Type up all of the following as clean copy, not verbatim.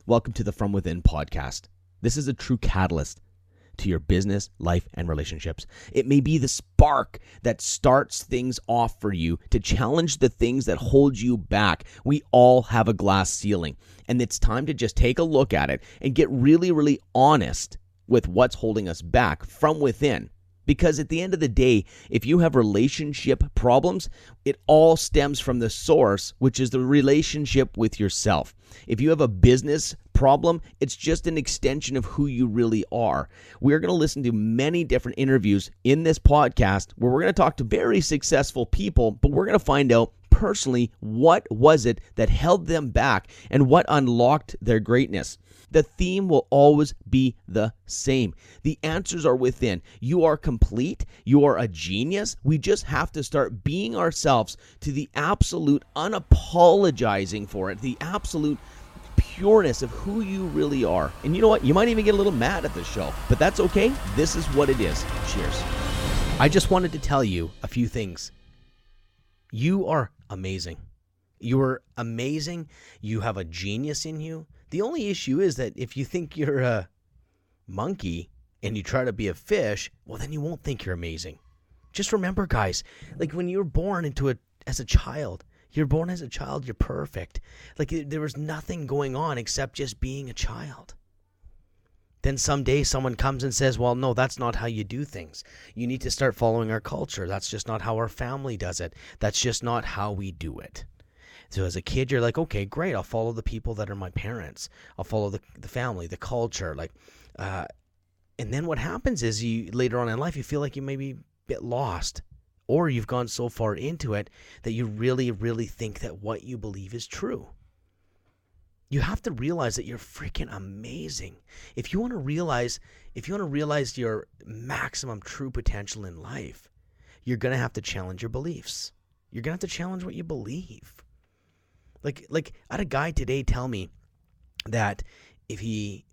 Welcome to the From Within podcast. This is a true catalyst to your business, life, and relationships. It may be the spark that starts things off for you to challenge the things that hold you back. We all have a glass ceiling, and it's time to just take a look at it and get really, really honest with what's holding us back from within. Because at the end of the day, if you have relationship problems, it all stems from the source, which is the relationship with yourself. If you have a business problem, it's just an extension of who you really are. We're going to listen to many different interviews in this podcast where we're going to talk to very successful people, but we're going to find out personally what was it that held them back and what unlocked their greatness. The theme will always be the same. The answers are within. You are complete. You are a genius. We just have to start being ourselves to the absolute unapologizing for it, the absolute pureness of who you really are. And you know what? You might even get a little mad at the show, but that's okay. This is what it is. Cheers. I just wanted to tell you a few things. You are amazing. You're amazing. You have a genius in you. The only issue is that if you think you're a monkey and you try to be a fish, well, then you won't think you're amazing. Just remember, guys, like when you're born as a child, you're perfect. Like there was nothing going on except just being a child. Then someday someone comes and says, well, no, that's not how you do things. You need to start following our culture. That's just not how our family does it. That's just not how we do it. So as a kid, you're like, okay, great. I'll follow the people that are my parents. I'll follow the family, the culture. And then what happens is you later on in life, you feel like you may be a bit lost, or you've gone so far into it that you really, really think that what you believe is true. You have to realize that you're freaking amazing. If you want to realize your maximum true potential in life, you're going to have to challenge your beliefs. You're going to have to challenge what you believe. Like I had a guy today tell me that if he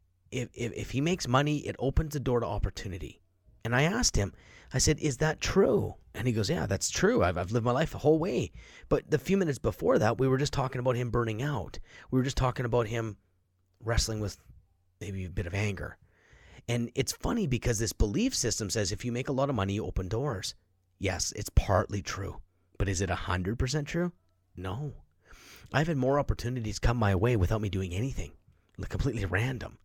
makes money, it opens the door to opportunity. And I asked him, I said, is that true? And he goes, yeah, that's true. I've lived my life the whole way. But the few minutes before that, we were just talking about him burning out. We were just talking about him wrestling with maybe a bit of anger. And it's funny because this belief system says if you make a lot of money, you open doors. Yes, it's partly true. But is it 100% true? No. I've had more opportunities come my way without me doing anything, like completely random.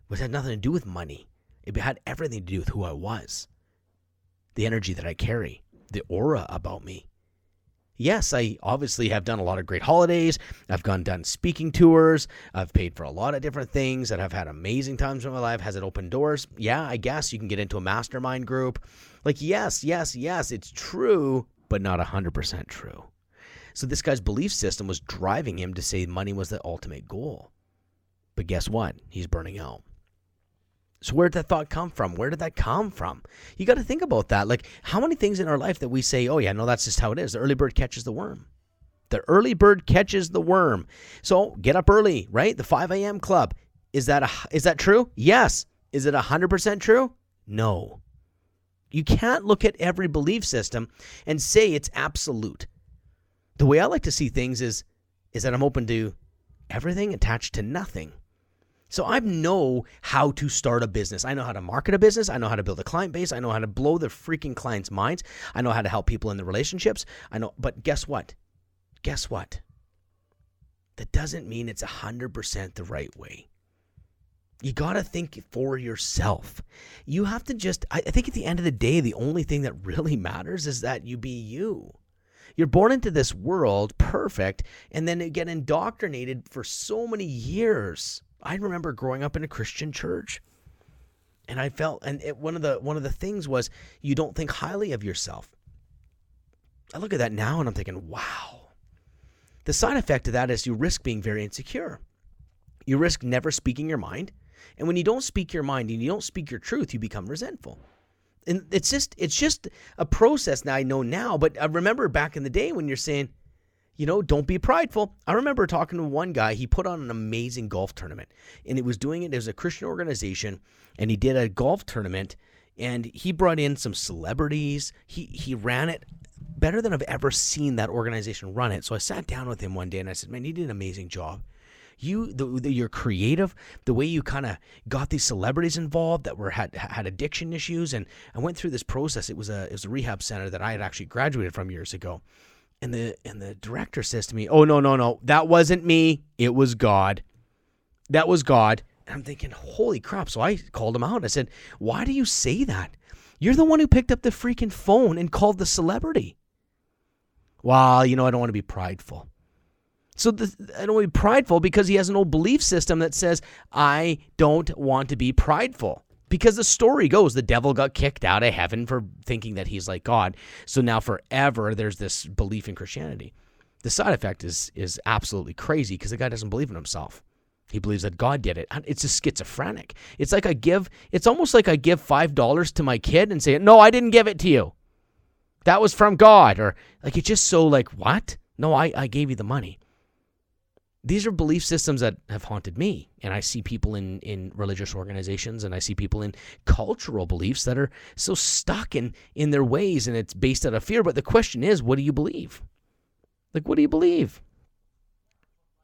It had nothing to do with money. It had everything to do with who I was, the energy that I carry, the aura about me. Yes, I obviously have done a lot of great holidays. I've done speaking tours. I've paid for a lot of different things that I've had amazing times in my life. Has it opened doors? Yeah, I guess you can get into a mastermind group. Like, yes, it's true, but not 100% true. So this guy's belief system was driving him to say money was the ultimate goal. But guess what? He's burning out. So where did that thought come from? Where did that come from? You got to think about that. Like how many things in our life that we say, oh yeah, no, that's just how it is. The early bird catches the worm. The early bird catches the worm. So get up early, right? The 5 a.m. club. Is that true? Yes. Is it 100% true? No. You can't look at every belief system and say it's absolute. The way I like to see things is that I'm open to everything attached to nothing. So I know how to start a business. I know how to market a business. I know how to build a client base. I know how to blow the freaking clients' minds. I know how to help people in the relationships. But guess what? That doesn't mean it's 100% the right way. You got to think for yourself. You have to I think at the end of the day, the only thing that really matters is that you be you. You're born into this world perfect, and then you get indoctrinated for so many years. I remember growing up in a Christian church, and I felt, one of the things was you don't think highly of yourself. I look at that now, and I'm thinking, wow. The side effect of that is you risk being very insecure. You risk never speaking your mind, and when you don't speak your mind and you don't speak your truth, you become resentful. And it's just a process now I know now, but I remember back in the day when you're saying, don't be prideful. I remember talking to one guy, he put on an amazing golf tournament, and it was a Christian organization, and he did a golf tournament, and he brought in some celebrities. He ran it better than I've ever seen that organization run it. So I sat down with him one day and I said, man, you did an amazing job. You're creative. The way you kind of got these celebrities involved that had addiction issues, and I went through this process. It was a rehab center that I had actually graduated from years ago, and the director says to me, "Oh, no, that wasn't me. It was God. That was God." And I'm thinking, holy crap. So I called him out. I said, "Why do you say that? You're the one who picked up the freaking phone and called the celebrity." "Well, I don't want to be prideful." So I don't want to be prideful because he has an old belief system that says, I don't want to be prideful. Because the story goes, the devil got kicked out of heaven for thinking that he's like God. So now forever there's this belief in Christianity. The side effect is absolutely crazy because the guy doesn't believe in himself. He believes that God did it. It's just schizophrenic. It's almost like I give $5 to my kid and say, "No, I didn't give it to you. That was from God." Or like, it's just so like, what? No, I gave you the money. These are belief systems that have haunted me. And I see people in religious organizations, and I see people in cultural beliefs that are so stuck in their ways, and it's based out of fear. But the question is, what do you believe? Like, what do you believe?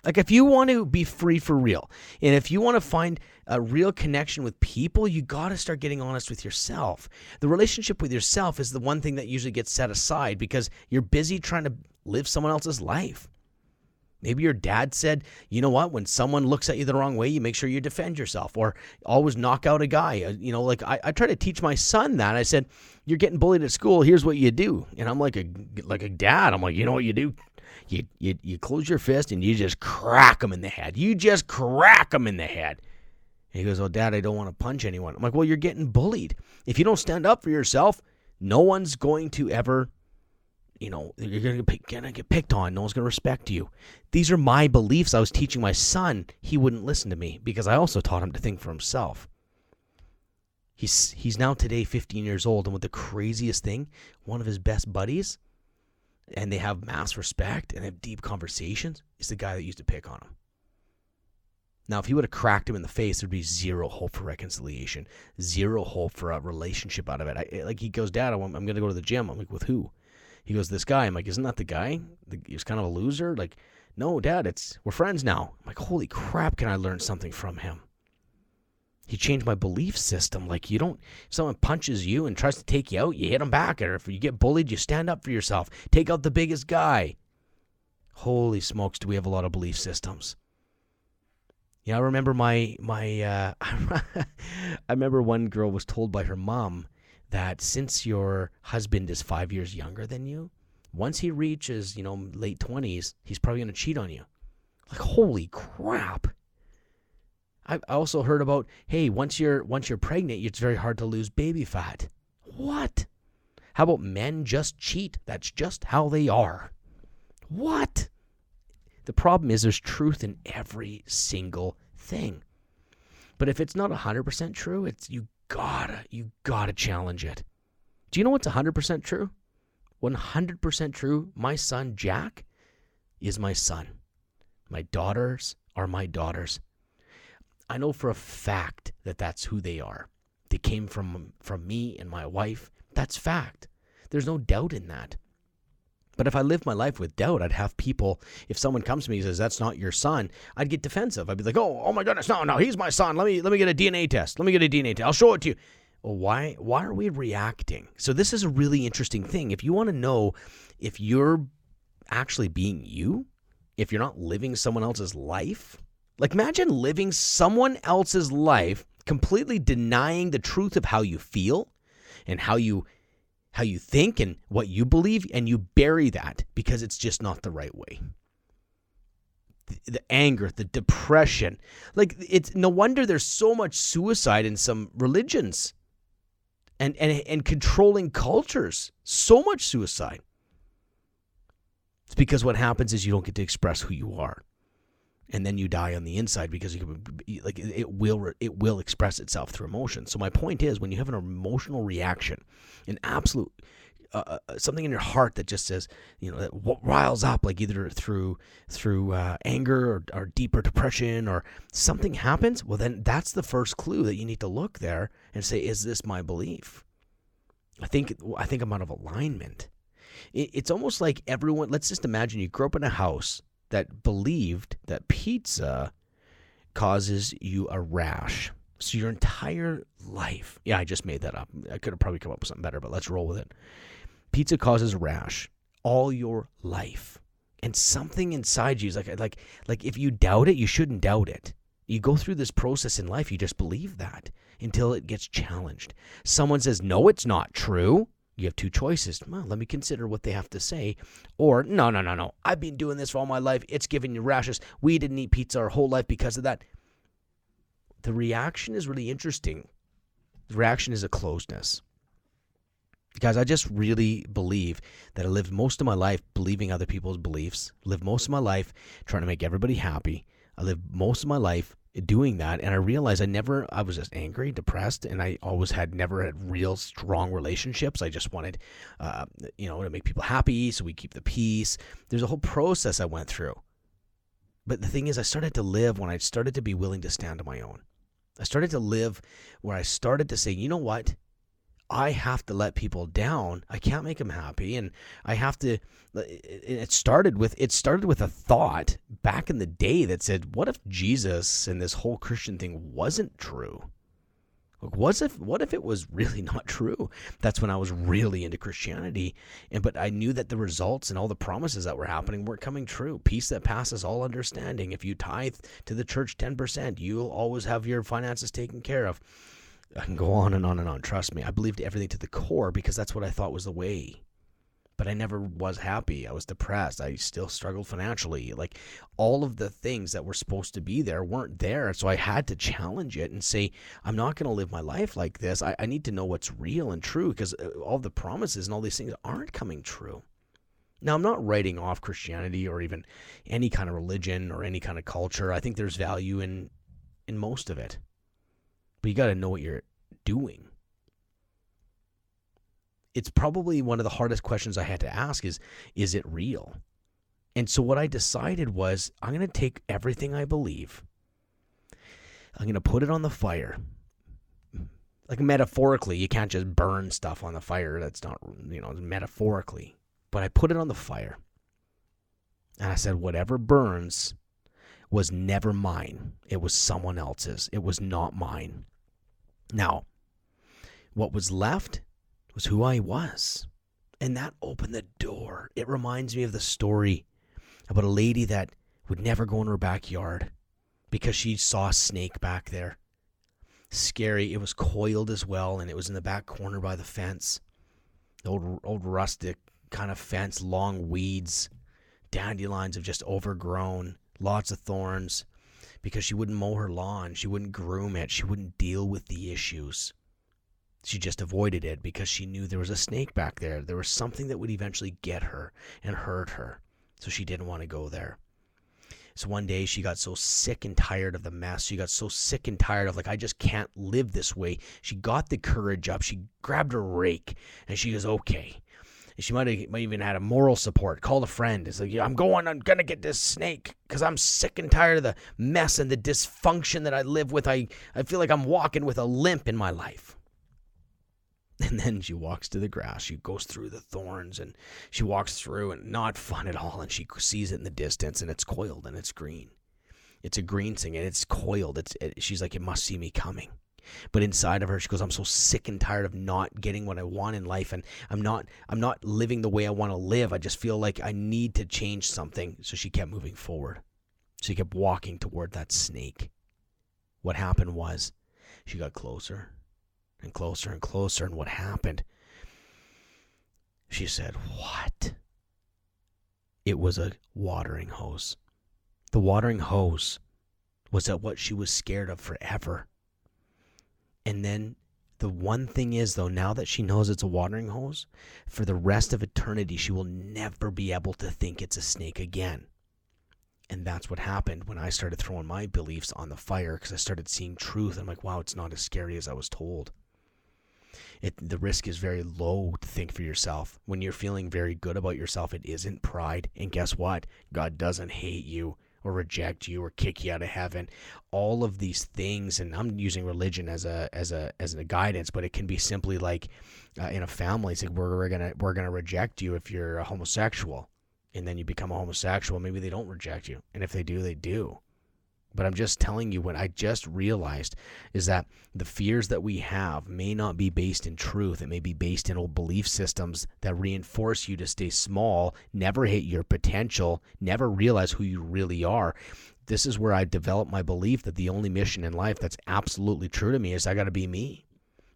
Like, if you want to be free for real, and if you want to find a real connection with people, you got to start getting honest with yourself. The relationship with yourself is the one thing that usually gets set aside because you're busy trying to live someone else's life. Maybe your dad said, you know what, when someone looks at you the wrong way, you make sure you defend yourself, or always knock out a guy. I try to teach my son that. I said, "You're getting bullied at school. Here's what you do." And I'm like a dad. I'm like, you know what you do? You close your fist and you just crack them in the head. You just crack them in the head. And he goes, "Oh, Dad, I don't want to punch anyone." I'm like, "Well, you're getting bullied. If you don't stand up for yourself, no one's going to ever, you're going to get picked on. No one's going to respect you." These are my beliefs I was teaching my son. He wouldn't listen to me because I also taught him to think for himself. He's now today 15 years old, and with the craziest thing, one of his best buddies, and they have mass respect and have deep conversations, is the guy that used to pick on him. Now, if he would have cracked him in the face, there'd be zero hope for reconciliation, zero hope for a relationship out of it. He goes, "Dad, I'm going to go to the gym." I'm like, "With who?" He goes, "This guy." I'm like, "Isn't that the guy? He was kind of a loser." Like, "No, Dad, we're friends now." I'm like, holy crap, can I learn something from him? He changed my belief system. Like, if someone punches you and tries to take you out, you hit them back. Or if you get bullied, you stand up for yourself. Take out the biggest guy. Holy smokes, do we have a lot of belief systems. I remember I remember one girl was told by her mom that since your husband is 5 years younger than you, once he reaches, late 20s, he's probably going to cheat on you. Like, holy crap. I also heard about, hey, once you're pregnant, it's very hard to lose baby fat. What? How about men just cheat? That's just how they are. What? The problem is there's truth in every single thing. But if it's not 100% true, you gotta challenge it. Do you know what's 100% true? 100% true. My son, Jack, is my son. My daughters are my daughters. I know for a fact that that's who they are. They came from me and my wife. That's fact. There's no doubt in that. But if I lived my life with doubt, I'd have people, if someone comes to me and says, "That's not your son," I'd get defensive. I'd be like, oh my goodness, no, he's my son. Let me get a DNA test. I'll show it to you. Well, why are we reacting? So this is a really interesting thing. If you want to know if you're actually being you, if you're not living someone else's life, like imagine living someone else's life, completely denying the truth of how you feel and how you think and what you believe, and you bury that because it's just not the right way. The anger, the depression, like it's no wonder there's so much suicide in some religions and controlling cultures. So much suicide. It's because what happens is you don't get to express who you are. And then you die on the inside because it will express itself through emotion. So my point is, when you have an emotional reaction, an absolute something in your heart that just says, that riles up, like either through anger or deeper depression or something happens, well then that's the first clue that you need to look there and say, is this my belief? I think I'm out of alignment. It's almost like everyone. Let's just imagine you grew up in a house that believed that pizza causes you a rash. So your entire life, yeah, I just made that up. I could have probably come up with something better, but let's roll with it. Pizza causes a rash all your life. And something inside you is like if you doubt it, you shouldn't doubt it. You go through this process in life, you just believe that until it gets challenged. Someone says, no, it's not true. You have two choices. Well, let me consider what they have to say. Or, no. I've been doing this for all my life. It's giving you rashes. We didn't eat pizza our whole life because of that. The reaction is really interesting. The reaction is a closeness. Guys, I just really believe that I lived most of my life believing other people's beliefs. Lived most of my life trying to make everybody happy. I lived most of my life doing that, and I realized I was just angry, depressed, and I never had real strong relationships. I just wanted, to make people happy, so we keep the peace. There's a whole process I went through. But the thing is, I started to live when I started to be willing to stand on my own. I started to live where I started to say, you know what? I have to let people down. I can't make them happy, and I have to. It started with a thought back in the day that said, "What if Jesus and this whole Christian thing wasn't true? Like, what if it was really not true?" That's when I was really into Christianity, but I knew that the results and all the promises that were happening weren't coming true. Peace that passes all understanding. If you tithe to the church 10%, you'll always have your finances taken care of. I can go on and on and on. Trust me. I believed everything to the core because that's what I thought was the way. But I never was happy. I was depressed. I still struggled financially. Like, all of the things that were supposed to be there weren't there. So I had to challenge it and say, I'm not going to live my life like this. I need to know what's real and true, because all the promises and all these things aren't coming true. Now, I'm not writing off Christianity or even any kind of religion or any kind of culture. I think there's value in most of it. But you got to know what you're doing. It's probably one of the hardest questions I had to ask is it real? And so what I decided was, I'm going to take everything I believe. I'm going to put it on the fire. Like, metaphorically, you can't just burn stuff on the fire. That's not, metaphorically. But I put it on the fire. And I said, whatever burns was never mine. It was someone else's. It was not mine. Now, what was left was who I was. And that opened the door. It reminds me of the story about a lady that would never go in her backyard because she saw a snake back there. Scary. It was coiled as well, and it was in the back corner by the fence. The old rustic kind of fence, long weeds. Dandelions have just overgrown. Lots of thorns. Because she wouldn't mow her lawn. She wouldn't groom it. She wouldn't deal with the issues. She just avoided it because she knew there was a snake back there. There was something that would eventually get her and hurt her. So she didn't want to go there. So one day she got so sick and tired of the mess. She got so sick and tired of, I just can't live this way. She got the courage up. She grabbed her rake and she goes, okay. And she might even had a moral support. Called a friend. It's like, I'm going to get this snake because I'm sick and tired of the mess and the dysfunction that I live with. I feel like I'm walking with a limp in my life. And then she walks to the grass. She goes through the thorns and she walks through, and not fun at all. And she sees it in the distance, and it's coiled and it's green. It's a green thing and it's coiled. She's like, it must see me coming. But inside of her, she goes, I'm so sick and tired of not getting what I want in life, and I'm not living the way I want to live. I just feel like I need to change something. So she kept moving forward. She kept walking toward that snake. What happened was she got closer and closer and closer, and what happened? She said, what? It was a watering hose. The watering hose was at what she was scared of forever. And then the one thing is, though, now that she knows it's a watering hose, for the rest of eternity, she will never be able to think it's a snake again. And that's what happened when I started throwing my beliefs on the fire, because I started seeing truth. I'm like, wow, it's not as scary as I was told. The risk is very low to think for yourself. When you're feeling very good about yourself, it isn't pride. And guess what? God doesn't hate you or reject you or kick you out of heaven. All of these things, and I'm using religion as a guidance, but it can be simply like in a family. It's like we're gonna reject you if you're a homosexual, and then you become a homosexual. Maybe they don't reject you, and if they do, they do. But I'm just telling you, what I just realized is that the fears that we have may not be based in truth. It may be based in old belief systems that reinforce you to stay small, never hit your potential, never realize who you really are. This is where I developed my belief that the only mission in life that's absolutely true to me is I got to be me.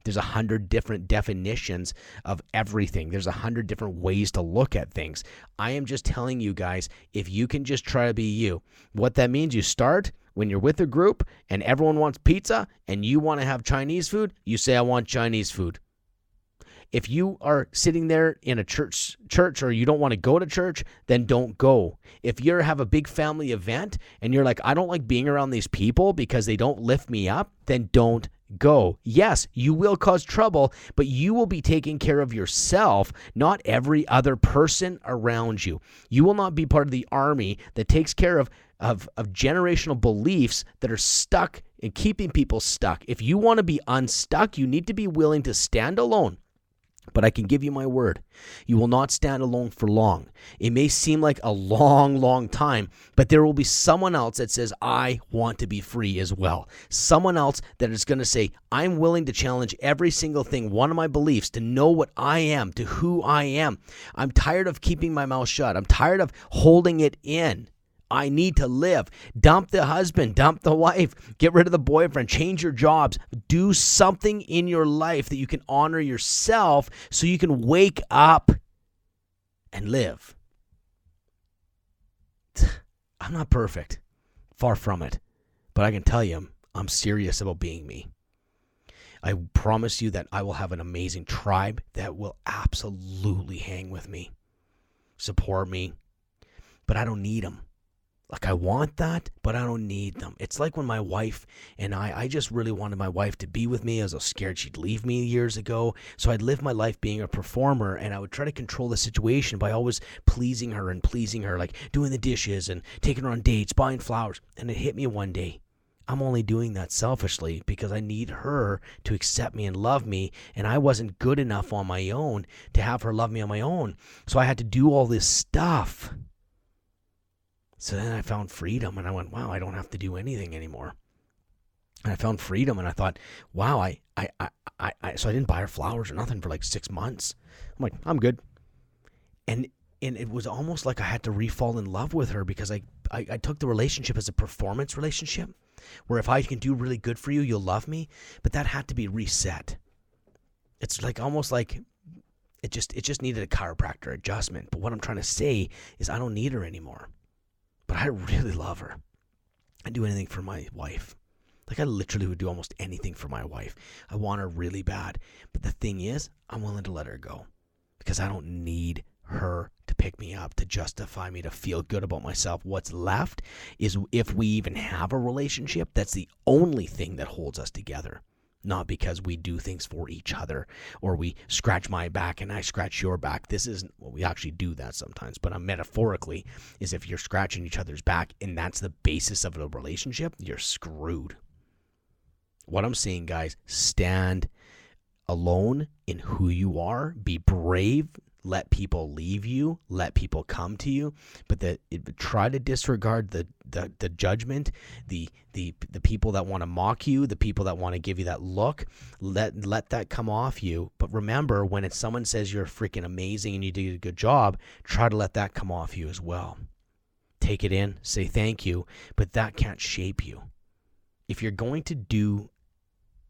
There's 100 different definitions of everything. There's 100 different ways to look at things. I am just telling you guys, if you can just try to be you, what that means, you start when you're with a group and everyone wants pizza and you want to have Chinese food, you say, I want Chinese food. If you are sitting there in a church or you don't want to go to church, then don't go. If you have a big family event and you're like, I don't like being around these people because they don't lift me up, then don't go. Yes, you will cause trouble, but you will be taking care of yourself, not every other person around you. You will not be part of the army that takes care of generational beliefs that are stuck and keeping people stuck. If you want to be unstuck, you need to be willing to stand alone. But I can give you my word, you will not stand alone for long. It may seem like a long, long time, but there will be someone else that says, I want to be free as well. Someone else that is going to say, I'm willing to challenge every single thing, one of my beliefs, to know what I am, to who I am. I'm tired of keeping my mouth shut. I'm tired of holding it in. I need to live. Dump the husband, dump the wife, get rid of the boyfriend, change your jobs. Do something in your life that you can honor yourself so you can wake up and live. I'm not perfect. Far from it. But I can tell you, I'm serious about being me. I promise you that I will have an amazing tribe that will absolutely hang with me, support me, but I don't need them. Like, I want that, but I don't need them. It's like when my wife and I just really wanted my wife to be with me. I was so scared she'd leave me years ago. So I'd live my life being a performer, and I would try to control the situation by always pleasing her, like doing the dishes and taking her on dates, buying flowers. And it hit me one day. I'm only doing that selfishly because I need her to accept me and love me, and I wasn't good enough on my own to have her love me on my own. So I had to do all this stuff. So then I found freedom, and I went, wow, I don't have to do anything anymore. And I found freedom, and I thought, wow, so I didn't buy her flowers or nothing for like 6 months. I'm like, I'm good. And it was almost like I had to re-fall in love with her because I took the relationship as a performance relationship where if I can do really good for you, you'll love me. But that had to be reset. It's like almost like it just needed a chiropractor adjustment. But what I'm trying to say is I don't need her anymore. But I really love her. I'd do anything for my wife. Like, I literally would do almost anything for my wife. I want her really bad. But the thing is, I'm willing to let her go. Because I don't need her to pick me up, to justify me, to feel good about myself. What's left is, if we even have a relationship, that's the only thing that holds us together. Not because we do things for each other or we scratch my back and I scratch your back. This isn't, well, we actually do that sometimes, but metaphorically is if you're scratching each other's back and that's the basis of a relationship, you're screwed. What I'm saying, guys, stand alone in who you are, be brave, let people leave you, let people come to you, but try to disregard the judgment, the people that want to mock you, the people that want to give you that look. Let that come off you. But remember, when it's someone says you're freaking amazing and you did a good job, try to let that come off you as well. Take it in, say thank you, but that can't shape you. If you're going to do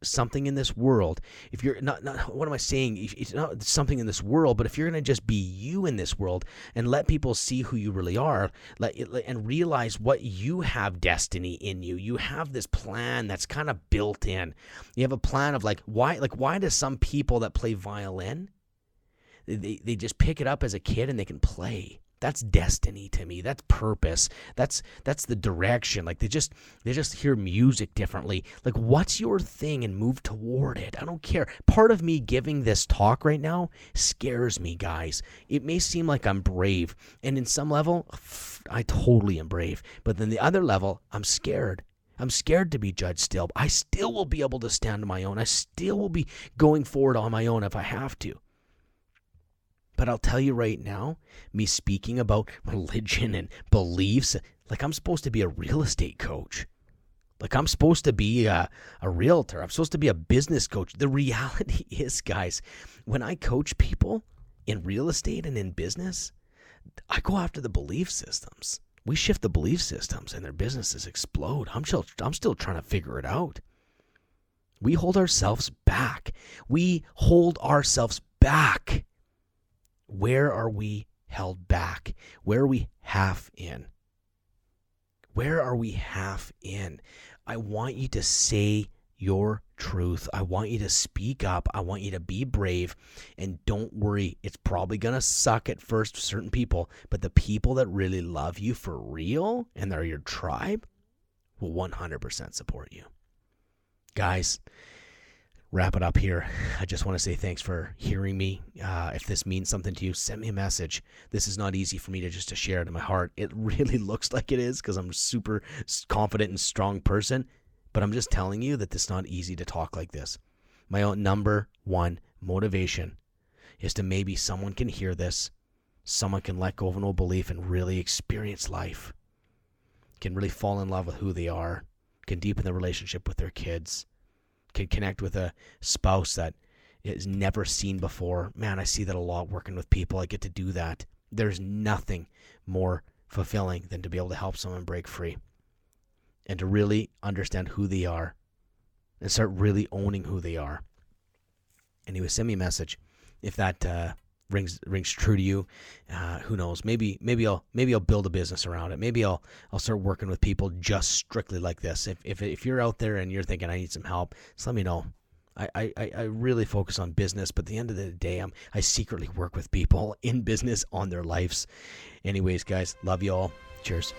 something in this world, if you're not what am I saying? It's not something in this world, but if you're going to just be you in this world and let people see who you really are, and realize what you have destiny in you. You have this plan that's kind of built in. You have a plan of why do some people that play violin, they just pick it up as a kid and they can play. That's destiny to me. That's purpose. That's the direction. Like they just hear music differently. Like, what's your thing and move toward it? I don't care. Part of me giving this talk right now scares me, guys. It may seem like I'm brave, and in some level, I totally am brave. But then the other level, I'm scared. I'm scared to be judged still. I still will be able to stand on my own. I still will be going forward on my own if I have to. But I'll tell you right now, me speaking about religion and beliefs, like I'm supposed to be a real estate coach. Like, I'm supposed to be a realtor. I'm supposed to be a business coach. The reality is, guys, when I coach people in real estate and in business, I go after the belief systems. We shift the belief systems and their businesses explode. I'm still trying to figure it out. We hold ourselves back. We hold ourselves back. Where are we held back? Where are we half in? Where are we half in? I want you to say your truth. I want you to speak up. I want you to be brave. And don't worry, it's probably going to suck at first for certain people, but the people that really love you for real and they're your tribe will 100% support you. Guys, wrap it up here. I just want to say thanks for hearing me. If this means something to you, send me a message. This is not easy for me to share it in my heart. It really looks like it is because I'm a super confident and strong person, but I'm just telling you that it's not easy to talk like this. My own number one motivation is to maybe someone can hear this, someone can let go of an old belief and really experience life, can really fall in love with who they are, can deepen the relationship with their kids, can connect with a spouse that is never seen before. Man, I see that a lot working with people. I get to do that. There's nothing more fulfilling than to be able to help someone break free and to really understand who they are and start really owning who they are. Anyway, send me a message if that rings true to you. Who knows? Maybe I'll build a business around it. Maybe I'll start working with people just strictly like this. If you're out there and you're thinking I need some help, just let me know. I really focus on business, but at the end of the day, I secretly work with people in business on their lives. Anyways, guys, love you all. Cheers.